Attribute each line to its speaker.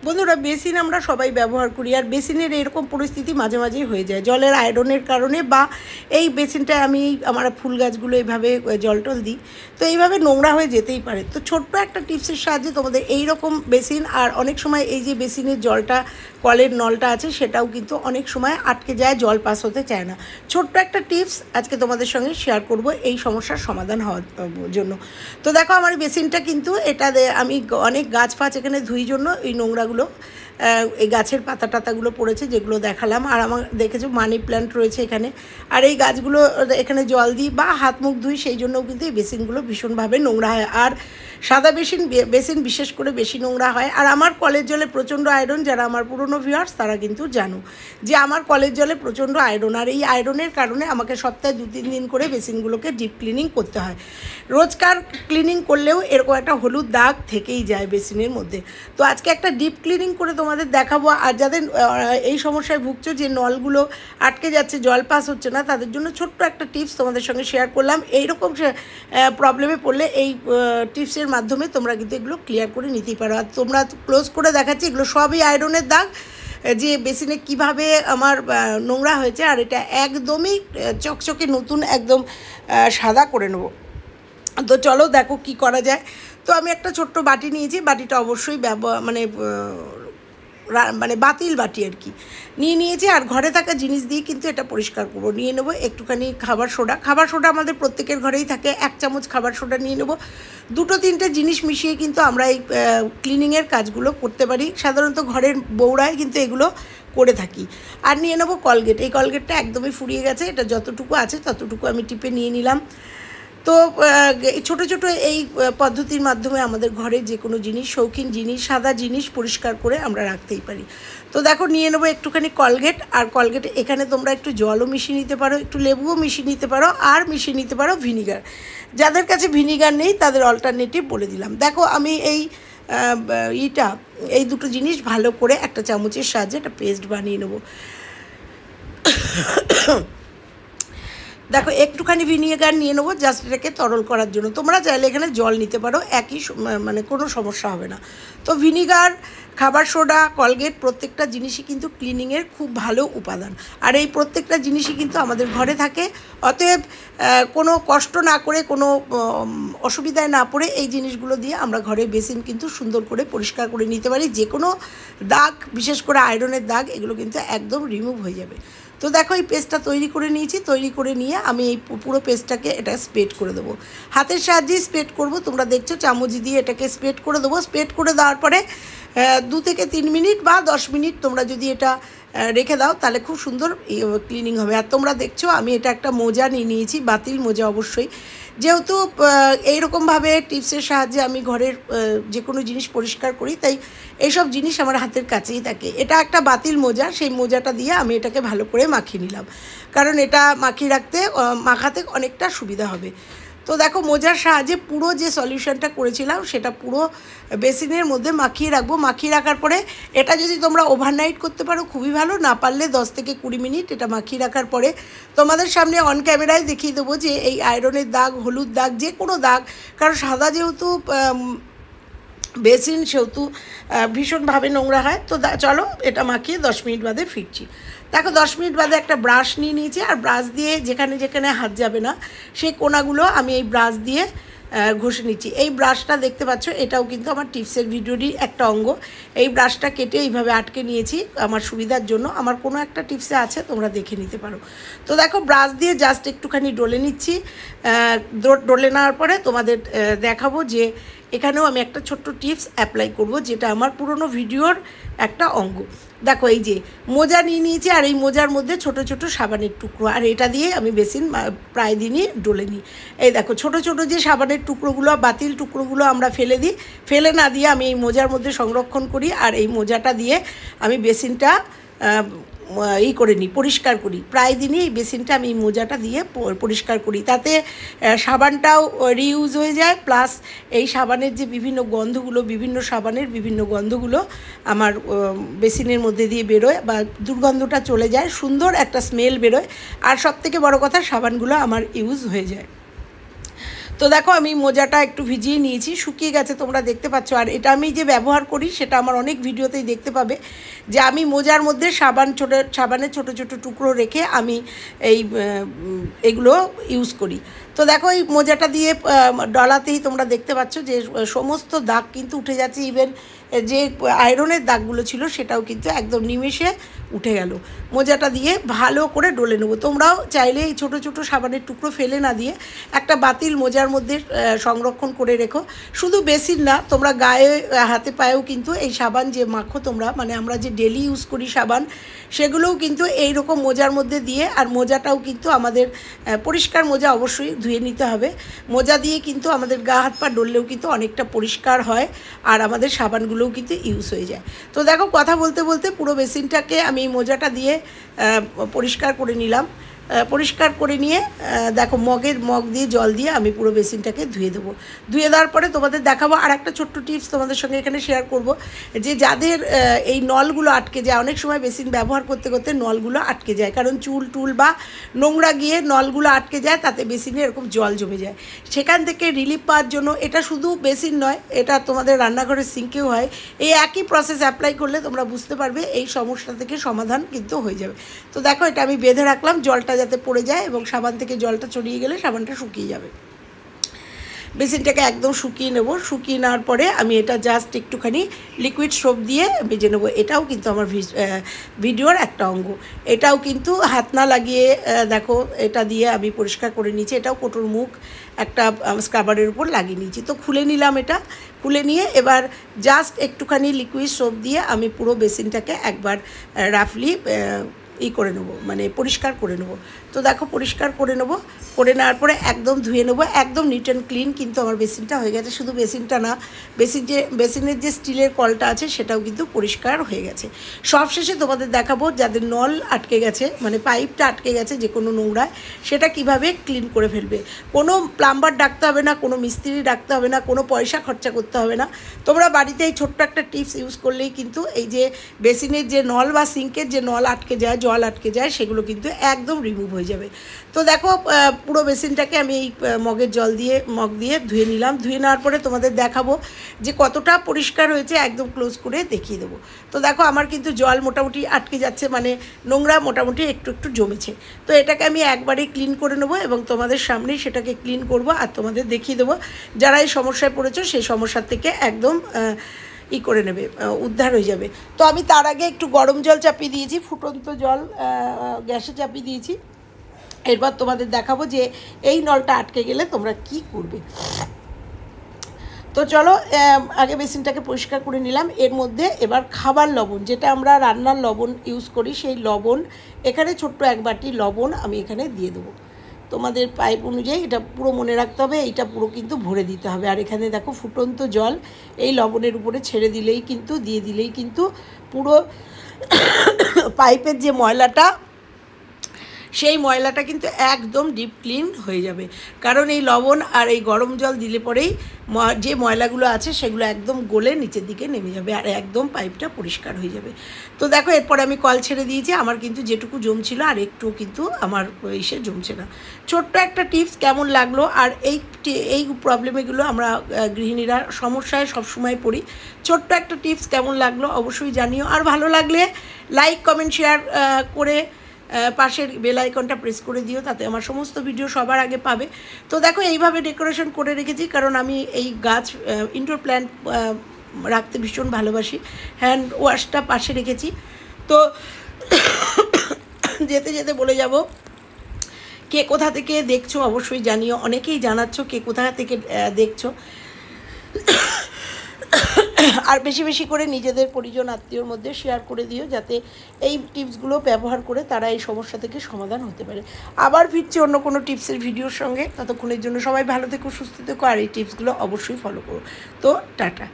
Speaker 1: বন্ধুরা বেসিন আমরা সবাই ব্যবহার করি, আর বেসিনের এরকম পরিস্থিতি মাঝে মাঝেই হয়ে যায় জলের আয়রনের কারণে, বা এই বেসিনটায় আমি আমার ফুল গাছগুলো এইভাবে জল টল দিই, তো এইভাবে নোংরা হয়ে যেতেই পারে। তো ছোট্ট একটা টিপসের সাহায্যে তোমাদের এই রকম বেসিন, আর অনেক সময় এই যে বেসিনের জলটা কলের নলটা আছে সেটাও কিন্তু অনেক সময় আটকে যায়, জল পাস হতে চায় না। ছোট্ট একটা টিপস আজকে তোমাদের সঙ্গে শেয়ার করব এই সমস্যার সমাধান হওয়ার জন্য। তো দেখো আমার বেসিনটা কিন্তু এটা আমি অনেক গাছ ফাছ এখানে ধুই জন্য এই নোংরাগুলো, এই গাছের পাতা টাতাগুলো পড়েছে যেগুলো দেখালাম, আর আমার দেখেছো মানি প্ল্যান্ট রয়েছে এখানে, আর এই গাছগুলো এখানে জল দিই বা হাত মুখ ধুই, সেই জন্যও কিন্তু এই বেসিনগুলো ভীষণভাবে নোংরা হয়। আর সাদা বেসিন বিশেষ করে বেশি নোংরা হয়। আর আমার কলের জলে প্রচণ্ড আয়রন, যারা আমার পুরনো ভিউয়ার্স তারা কিন্তু জানো যে আমার কলের জলে প্রচণ্ড আয়রন, আর এই আয়রনের কারণে আমাকে সপ্তাহে 2-3 দিন করে বেসিনগুলোকে ডিপ ক্লিনিং করতে হয়। রোজকার ক্লিনিং করলেও এরকম একটা হলুদ দাগ থেকেই যায় বেসিনের মধ্যে। তো আজকে একটা ডিপ ক্লিনিং করে তোমাদের দেখাবো। আর যাদের এই সমস্যায় ভুগছো যে নলগুলো আটকে যাচ্ছে, জল পাস হচ্ছে না, তাদের জন্য ছোট্ট একটা টিপস তোমাদের সঙ্গে শেয়ার করলাম। এইরকম প্রবলেমে পড়লে এই টিপসের মাধ্যমে তোমরা কিন্তু এগুলো ক্লিয়ার করে নিতেই পারো। আর তোমরা ক্লোজ করে দেখাচ্ছি, এগুলো সবই আয়রনের দাগ, যে বেসিনে কিভাবে আমার নোংরা হয়েছে, আর এটা একদমই চকচকে নতুন, একদম সাদা করে নেবো। তো চলো দেখো কি করা যায়। তো আমি একটা ছোট্ট বাটি নিয়েছি, বাটিটা অবশ্যই মানে বাতিল বাটি আর কি নিয়েছি, আর ঘরে থাকা জিনিস দিয়ে কিন্তু এটা পরিষ্কার করবো। নিয়ে নেবো একটুখানি খাবার সোডা আমাদের প্রত্যেকের ঘরেই থাকে, 1 চামচ খাবার সোডা নিয়ে নেবো। 2-3টে জিনিস মিশিয়ে কিন্তু আমরা এই ক্লিনিংয়ের কাজগুলো করতে পারি, সাধারণত ঘরের বউরাই কিন্তু এগুলো করে থাকি। আর নিয়ে নেবো কলগেট, এই কলগেটটা একদমই ফুরিয়ে গেছে, এটা যতটুকু আছে ততটুকু আমি টিপে নিয়ে নিলাম। তো ছোটো ছোটো এই পদ্ধতির মাধ্যমে আমাদের ঘরে যে কোনো জিনিস, শৌখিন জিনিস, সাদা জিনিস পরিষ্কার করে আমরা রাখতেই পারি। তো দেখো নিয়ে নেবো একটুখানি কলগেট, আর কলগেট এখানে তোমরা একটু জলও মিশিয়ে নিতে পারো, একটু লেবুও মিশিয়ে নিতে পারো, আর মিশিয়ে নিতে পারো ভিনিগার। যাদের কাছে ভিনিগার নেই তাদের অল্টারনেটিভ বলে দিলাম। দেখো আমি এই এই দুটো জিনিস ভালো করে একটা চামচের সাহায্যে একটা পেস্ট বানিয়ে নেবো। দেখো একটুখানি ভিনিগার নিয়ে নেবো জাস্ট এটাকে তরল করার জন্য। তোমরা চাইলে এখানে জল নিতে পারো, একই মানে কোনো সমস্যা হবে না। তো ভিনিগার, খাবার সোডা, কলগেট প্রত্যেকটা জিনিসই কিন্তু ক্লিনিংয়ের খুব ভালো উপাদান, আর এই প্রত্যেকটা জিনিসই কিন্তু আমাদের ঘরে থাকে। অতএব কোনো কষ্ট না করে, কোনো অসুবিধায় না পড়ে এই জিনিসগুলো দিয়ে আমরা ঘরে বেসিন কিন্তু সুন্দর করে পরিষ্কার করে নিতে পারি। যে কোনো দাগ, বিশেষ করে আয়রনের দাগ, এগুলো কিন্তু একদম রিমুভ হয়ে যাবে। তো দেখো এই পেস্টটা তৈরি করে নিয়েছি, তৈরি করে নিয়ে আমি এই পুরো পেস্টটাকে এটা স্প্রেড করে দেবো, হাতের সাহায্যেই স্প্রেড করব। তোমরা দেখছো চামচ দিয়ে এটাকে স্প্রেড করে দেবো। স্প্রেড করে দেওয়ার পরে 2 থেকে 3 মিনিট বা 10 মিনিট তোমরা যদি এটা রেখে দাও তাহলে খুব সুন্দর ক্লিনিং হবে। আর তোমরা দেখছো আমি এটা একটা মোজা নিয়ে নিয়েছি, বাতিল মোজা অবশ্যই, যেহেতু এইরকমভাবে টিপসের সাহায্যে আমি ঘরের যে কোনো জিনিস পরিষ্কার করি, তাই এইসব জিনিস আমার হাতের কাছেই থাকে। এটা একটা বাতিল মোজা, সেই মোজাটা দিয়ে আমি এটাকে ভালো করে মাখিয়ে নিলাম, কারণ এটা মাখাতে অনেকটা সুবিধা হবে। তো দেখো মোজার সাহায্যে পুরো যে সলিউশনটা করেছিলাম সেটা পুরো বেসিনের মধ্যে মাখিয়ে রাখবো। মাখিয়ে রাখার পরে এটা যদি তোমরা ওভারনাইট করতে পারো খুবই ভালো, না পারলে 10 থেকে 20 মিনিট এটা মাখিয়ে রাখার পরে তোমাদের সামনে অন ক্যামেরায় দেখিয়ে দেবো যে এই আয়রনের দাগ, হলুদ দাগ, যে কোনো দাগ, কারণ সাদা যেহেতু বেসিন সেহেতু ভীষণভাবে নোংরা হয়। তো চলো এটা মাখিয়ে 10 মিনিট বাদে ফিরছি। দেখো 10 মিনিট বাদে একটা ব্রাশ নিয়ে নিয়েছি, আর ব্রাশ দিয়ে যেখানে যেখানে হাত যাবে না সেই কোনাগুলো আমি এই ব্রাশ দিয়ে ঘষে নিচ্ছি। এই ব্রাশটা দেখতে পাচ্ছ, এটাও কিন্তু আমার টিপসের ভিডিওরই একটা অঙ্গ। এই ব্রাশটা কেটে এইভাবে আটকে নিয়েছি আমার সুবিধার জন্য, আমার কোনো একটা টিপসে আছে, তোমরা দেখে নিতে পারো। তো দেখো ব্রাশ দিয়ে জাস্ট একটুখানি ডলে নিচ্ছি। ডলে নেওয়ার পরে তোমাদের দেখাবো যে এখানেও আমি একটা ছোট্ট টিপস অ্যাপ্লাই করব, যেটা আমার পুরনো ভিডিওর একটা অঙ্গ। দেখো এই যে মোজা নিয়ে নিয়েছি, আর এই মোজার মধ্যে ছোট ছোট সাবানের টুকরো, আর এটা দিয়ে আমি বেসিন প্রায় দিনই ডলে নিই। এই দেখো ছোট ছোট যে সাবানের টুকরোগুলো, বাতিল টুকরোগুলো আমরা ফেলে দিই, ফেলে না দিয়ে আমি এই মোজার মধ্যে সংরক্ষণ করি, আর এই মোজাটা দিয়ে আমি বেসিনটা করে নিই, পরিষ্কার করি। প্রায় দিনই এই বেসিনটা আমি এই মোজাটা দিয়ে পরিষ্কার করি, তাতে সাবানটাও রিইউজ হয়ে যায়, প্লাস এই সাবানের যে বিভিন্ন গন্ধগুলো, বিভিন্ন সাবানের বিভিন্ন গন্ধগুলো আমার বেসিনের মধ্যে দিয়ে বেরোয়, বা দুর্গন্ধটা চলে যায়, সুন্দর একটা স্মেল বেরোয়, আর সবথেকে বড় কথা সাবানগুলো আমার ইউজ হয়ে যায়। তো দেখো আমি মোজাটা একটু ভিজিয়ে নিয়েছি, শুকিয়ে গেছে, তোমরা দেখতে পাচ্ছ। আর এটা আমি যে ব্যবহার করি সেটা আমার অনেক ভিডিওতেই দেখতে পাবে যে আমি মোজার মধ্যে সাবানের ছোটো ছোটো টুকরো রেখে আমি এইগুলো ইউজ করি। তো দেখো এই মোজাটা দিয়ে ডলাতেই তোমরা দেখতে পাচ্ছ যে সমস্ত দাগ কিন্তু উঠে যাচ্ছে। ইভেন যে আয়রনের দাগগুলো ছিল সেটাও কিন্তু একদম নিমেষে উঠে গেল। মোজাটা দিয়ে ভালো করে ডলে নেবো। তোমরাও চাইলে এই ছোটো ছোটো সাবানের টুকরো ফেলে না দিয়ে একটা বাতিল মোজার মধ্যে সংরক্ষণ করে রেখো। শুধু বেসিন না, তোমরা গায়ে হাতে পায়েও কিন্তু এই সাবান যে মাখো তোমরা, মানে আমরা যে ডেলি ইউজ করি সাবান, সেগুলোও কিন্তু এই রকম মোজার মধ্যে দিয়ে, আর মোজাটাও কিন্তু আমাদের পরিষ্কার মোজা অবশ্যই ধুয়ে নিতে হবে। মোজা দিয়ে কিন্তু আমাদের গা হাত পা ডললেও কিন্তু অনেকটা পরিষ্কার হয়, আর আমাদের সাবানগুলোও কিন্তু ইউজ হয়ে যায়। তো দেখো কথা বলতে বলতে পুরো বেসিনটাকে আমি মোজাটা দিয়ে পরিষ্কার করে নিলাম। পরিষ্কার করে নিয়ে দেখো মগ দিয়ে জল দিয়ে আমি পুরো বেসিনটাকে ধুয়ে দেবো। ধুয়ে দেওয়ার পরে তোমাদের দেখাবো আর একটা ছোট্ট টিপস তোমাদের সঙ্গে এখানে শেয়ার করব, যে যাদের এই নলগুলো আটকে যায়, অনেক সময় বেসিন ব্যবহার করতে করতে নলগুলো আটকে যায়, কারণ চুল বা নোংরা গিয়ে নলগুলো আটকে যায়, তাতে বেসিনে এরকম জল জমে যায়। সেখান থেকে রিলিফ পাওয়ার জন্য, এটা শুধু বেসিন নয়, এটা তোমাদের রান্নাঘরের সিঙ্কেও হয়, এই একই প্রসেস অ্যাপ্লাই করলে তোমরা বুঝতে পারবে এই সমস্যা থেকে সমাধান কিন্তু হয়ে যাবে। তো দেখো এটা আমি বেঁধে রাখলাম, জলটা যাতে পড়ে যায় এবং সাবান থেকে জলটা ছড়িয়ে গেলে সাবানটা শুকিয়ে যাবে। বেসিনটাকে একদম শুকিয়ে নেব। শুকিয়ে নেওয়ার পরে আমি এটা জাস্ট একটুখানি লিকুইড সোপ দিয়ে ভেজে নেবো। এটাও কিন্তু আমার ভিডিওর একটা অঙ্গ। এটাও কিন্তু হাত না লাগিয়ে দেখো এটা দিয়ে আমি পরিষ্কার করে নিয়েছি। এটাও কোটোর মুখ একটা স্ক্রাবারের উপর লাগিয়ে নিয়েছি। তো খুলে নিলাম, এটা খুলে নিয়ে এবার জাস্ট একটুখানি লিকুইড সোপ দিয়ে আমি পুরো বেসিনটাকে একবার রাফলি করে নেবো, মানে পরিষ্কার করে নেবো। তো দেখো পরিষ্কার করে নেবো, করে নেওয়ার পরে একদম ধুয়ে নেবো, একদম নিট অ্যান্ড ক্লিন কিন্তু আমার বেসিনটা হয়ে গেছে। শুধু বেসিনটা না, বেসিনের যে স্টিলের কলটা আছে সেটাও কিন্তু পরিষ্কার হয়ে গেছে। সবশেষে তোমাদের দেখাবো যাদের নল আটকে গেছে, মানে পাইপটা আটকে গেছে যে কোনো নোংরায়, সেটা কিভাবে ক্লিন করে ফেলবে। কোনো প্লাম্বার ডাকতে হবে না, কোনো মিস্ত্রি ডাকতে হবে না, কোনো পয়সা খরচা করতে হবে না। তোমরা বাড়িতে এই ছোট্ট একটা টিপস ইউজ করলেই কিন্তু এই যে বেসিনের যে নল বা সিঙ্কের যে নল আটকে যায়, জল আটকে যায়, সেগুলো কিন্তু একদম রিমুভ হয়ে যাবে। তো দেখো পুরো বেসিনটাকে আমি এই মগ দিয়ে ধুয়ে নিলাম। ধুয়ে নেওয়ার পরে তোমাদের দেখাবো যে কতটা পরিষ্কার হয়েছে, একদম ক্লোজ করে দেখিয়ে দেবো। তো দেখো আমার কিন্তু জল মোটামুটি আটকে যাচ্ছে, মানে নোংরা মোটামুটি একটু একটু জমেছে। তো এটাকে আমি একবারেই ক্লিন করে নেবো এবং তোমাদের সামনেই সেটাকে ক্লিন করব আর তোমাদের দেখিয়ে দেবো। যারা এই সমস্যায় পড়েছো সেই সমস্যার থেকে একদম করে নেবে, উদ্ধার হয়ে যাবে। তো আমি তার আগে একটু গরম জল চাপিয়ে দিয়েছি, ফুটন্ত জল গ্যাসে চাপিয়ে দিয়েছি। এরপর তোমাদের দেখাবো যে এই নলটা আটকে গেলে তোমরা কি করবে। তো চলো আগে বেসিনটাকে পরিষ্কার করে নিলাম। এর মধ্যে এবার খাবার লবণ, যেটা আমরা রান্নার লবণ ইউজ করি, সেই লবণ এখানে ছোট্ট এক বাটি লবণ আমি এখানে দিয়ে দেবো। তোমাদের পাইপ অনুযায়ী এটা পুরো মনে রাখতে হবে, এইটা পুরো কিন্তু ভরে দিতে হবে। আর এখানে দেখো ফুটন্ত জল এই লবণের উপরে ছেড়ে দিলেই কিন্তু, দিয়ে দিলেই কিন্তু পুরো পাইপের যে ময়লাটা, সেই ময়লাটা কিন্তু একদম ডিপ ক্লিন হয়ে যাবে। কারণ এই লবণ আর এই গরম জল দিলে পরেই যে ময়লাগুলো আছে সেগুলো একদম গলে নিচের দিকে নেমে যাবে আর একদম পাইপটা পরিষ্কার হয়ে যাবে। তো দেখো এরপরে আমি কল ছেড়ে দিয়েছি। আমার কিন্তু যেটুকু জমছিল আর একটু কিন্তু আমার এসে জমছে না। ছোট্ট একটা টিপস কেমন লাগলো, আর এই প্রবলেমগুলো আমরা গৃহিণীরা সমস্যায় সবসময় পড়ি। ছোট্ট একটা টিপস কেমন লাগলো অবশ্যই জানিও। আর ভালো লাগলে লাইক কমেন্ট শেয়ার করে পাশের বেল আইকনটা প্রেস করে দিও, তাতে আমার সমস্ত ভিডিও সবার আগে পাবে। তো দেখো এইভাবে ডেকোরেশন করে রেখেছি, কারণ আমি এই গাছ ইনডোর প্ল্যান্ট রাখতে ভীষণ ভালোবাসি। হ্যান্ড ওয়াশটা পাশে রেখেছি। তো যেতে যেতে বলে যাব, কে কোথা থেকে দেখছো অবশ্যই জানিও। অনেকেই জানাচ্ছ কে কোথা থেকে দেখছো। আর বেশি বেশি করে নিজেদের পরিজন আত্মীয়র মধ্যে শেয়ার করে দিও, যাতে এই টিপসগুলো ব্যবহার করে তারা এই সমস্যা থেকে সমাধান হতে পারে। আবার ফিরছি অন্য কোনো টিপসের ভিডিওর সঙ্গে। ততক্ষণের জন্য সবাই ভালো থেকো, সুস্থ থেকো, আর এই টিপসগুলো অবশ্যই ফলো করো। তো টাটা।